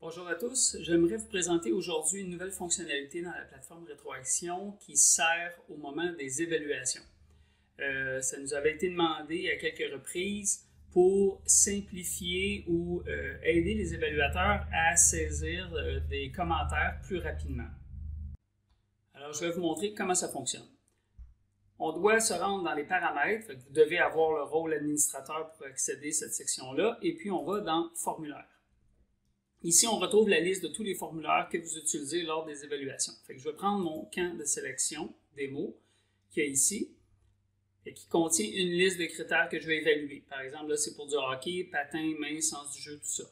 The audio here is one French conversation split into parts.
Bonjour à tous, j'aimerais vous présenter aujourd'hui une nouvelle fonctionnalité dans la plateforme Rétroaction qui sert au moment des évaluations. Ça nous avait été demandé à quelques reprises pour simplifier ou aider les évaluateurs à saisir des commentaires plus rapidement. Alors, je vais vous montrer comment ça fonctionne. On doit se rendre dans les paramètres, vous devez avoir le rôle administrateur pour accéder à cette section-là, et puis on va dans Formulaire. Ici, on retrouve la liste de tous les formulaires que vous utilisez lors des évaluations. Je vais prendre mon camp de sélection des mots qu'il y a ici et qui contient une liste de critères que je vais évaluer. Par exemple, là, c'est pour du hockey, patin, main, sens du jeu, tout ça.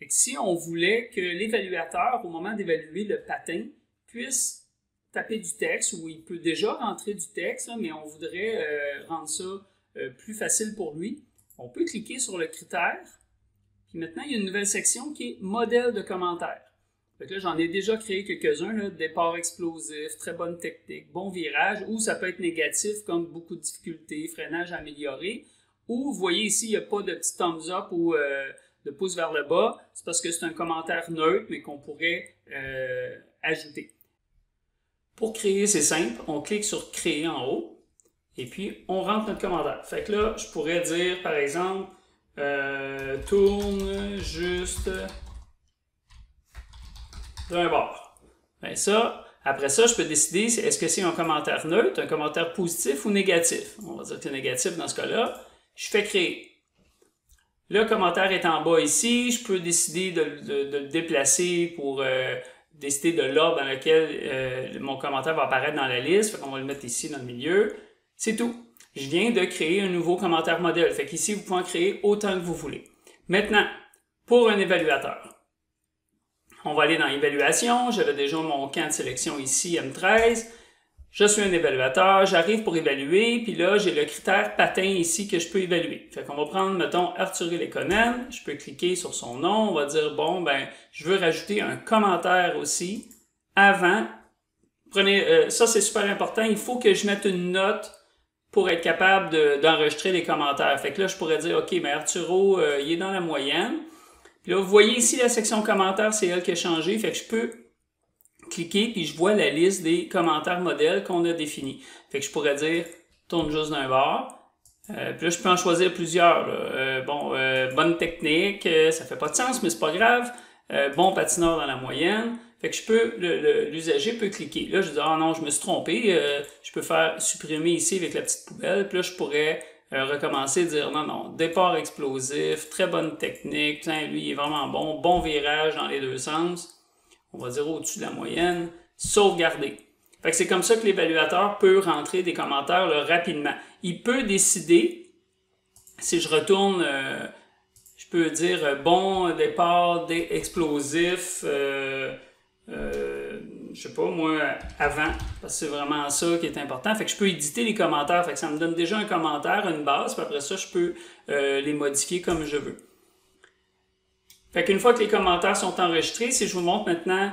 Si on voulait que l'évaluateur, au moment d'évaluer le patin, puisse taper du texte, ou il peut déjà rentrer du texte, mais on voudrait rendre ça plus facile pour lui, on peut cliquer sur le critère. Puis maintenant, il y a une nouvelle section qui est modèle de commentaires. Là, j'en ai déjà créé quelques-uns, départ explosif, très bonne technique, bon virage, ou ça peut être négatif comme beaucoup de difficultés, freinage amélioré, ou vous voyez ici, il n'y a pas de petit thumbs up ou de pouce vers le bas, c'est parce que c'est un commentaire neutre, mais qu'on pourrait ajouter. Pour créer, c'est simple, on clique sur créer en haut, et puis on rentre notre commentaire. Là, je pourrais dire, par exemple, tourne juste d'un bord. Après ça, je peux décider est-ce que c'est un commentaire neutre, un commentaire positif ou négatif. On va dire que c'est négatif dans ce cas-là. Je fais créer. Le commentaire est en bas ici. Je peux décider de le déplacer pour décider de l'ordre dans lequel mon commentaire va apparaître dans la liste. On va le mettre ici dans le milieu. C'est tout. Je viens de créer un nouveau commentaire modèle. Ici, vous pouvez en créer autant que vous voulez. Maintenant, pour un évaluateur, on va aller dans Évaluation. J'avais déjà mon camp de sélection ici, M13. Je suis un évaluateur, j'arrive pour évaluer, puis là, j'ai le critère patin ici que je peux évaluer. On va prendre, mettons, Arthur Lekonen. Je peux cliquer sur son nom. On va dire, bon, je veux rajouter un commentaire aussi avant. Prenez, ça, c'est super important. Il faut que je mette une note pour être capable d'enregistrer les commentaires. Là, je pourrais dire, OK, mais Arturo, il est dans la moyenne. Puis là, vous voyez ici, la section commentaires, c'est elle qui a changé. Je peux cliquer, puis je vois la liste des commentaires modèles qu'on a définis. Je pourrais dire, tourne juste d'un bord. Puis là, je peux en choisir plusieurs. Bonne technique, ça fait pas de sens, mais c'est pas grave. Bon patineur dans la moyenne. L'usager peut cliquer. Là, je dis, ah non, je me suis trompé. Je peux faire supprimer ici avec la petite poubelle. Puis là, je pourrais recommencer, dire non, départ explosif, très bonne technique. Lui, il est vraiment bon. Bon virage dans les deux sens. On va dire au-dessus de la moyenne. Sauvegarder. C'est comme ça que l'évaluateur peut rentrer des commentaires là, rapidement. Il peut décider, si je retourne... je peux dire bon départ explosif, je sais pas moi, avant, parce que c'est vraiment ça qui est important. Je peux éditer les commentaires, ça me donne déjà un commentaire, une base, puis après ça, je peux les modifier comme je veux. Une fois que les commentaires sont enregistrés, si je vous montre maintenant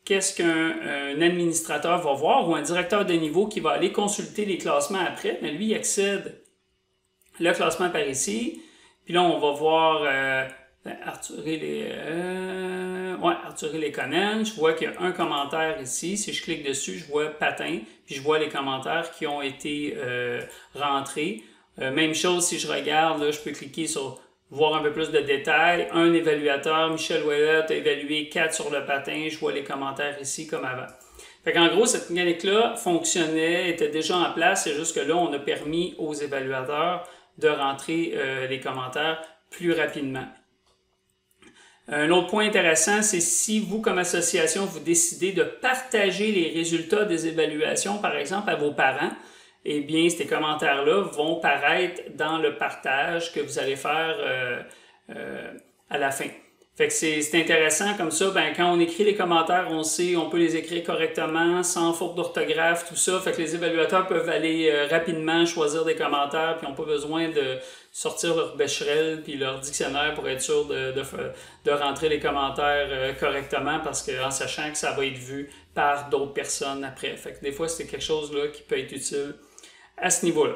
qu'est-ce qu'un administrateur va voir, ou un directeur de niveau qui va aller consulter les classements après, mais lui, il accède le classement par ici. Puis là, on va voir Arthur Lekonen. Je vois qu'il y a un commentaire ici. Si je clique dessus, je vois patin. Puis je vois les commentaires qui ont été rentrés. Même chose, si je regarde, là, je peux cliquer sur voir un peu plus de détails. Un évaluateur, Michel Ouellet, a évalué 4 sur le patin. Je vois les commentaires ici comme avant. En gros, cette mécanique-là fonctionnait, était déjà en place. C'est juste que là, on a permis aux évaluateurs de rentrer les commentaires plus rapidement. Un autre point intéressant, c'est si vous, comme association, vous décidez de partager les résultats des évaluations, par exemple, à vos parents, eh bien, ces commentaires-là vont paraître dans le partage que vous allez faire à la fin. C'est intéressant comme ça, quand on écrit les commentaires, on sait, on peut les écrire correctement, sans faute d'orthographe, tout ça. Les évaluateurs peuvent aller rapidement choisir des commentaires, puis n'ont pas besoin de sortir leur Becherel puis leur dictionnaire pour être sûr de rentrer les commentaires correctement, parce qu'en sachant que ça va être vu par d'autres personnes après. Des fois, c'est quelque chose là qui peut être utile à ce niveau-là.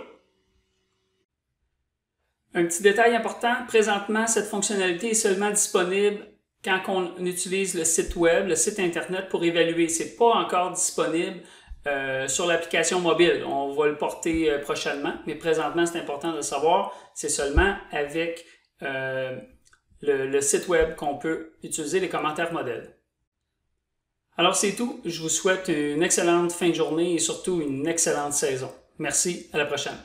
Un petit détail important, présentement, cette fonctionnalité est seulement disponible quand on utilise le site web, le site Internet pour évaluer. Ce n'est pas encore disponible sur l'application mobile. On va le porter prochainement, mais présentement, c'est important de le savoir. C'est seulement avec le site web qu'on peut utiliser les commentaires modèles. Alors c'est tout. Je vous souhaite une excellente fin de journée et surtout une excellente saison. Merci, à la prochaine.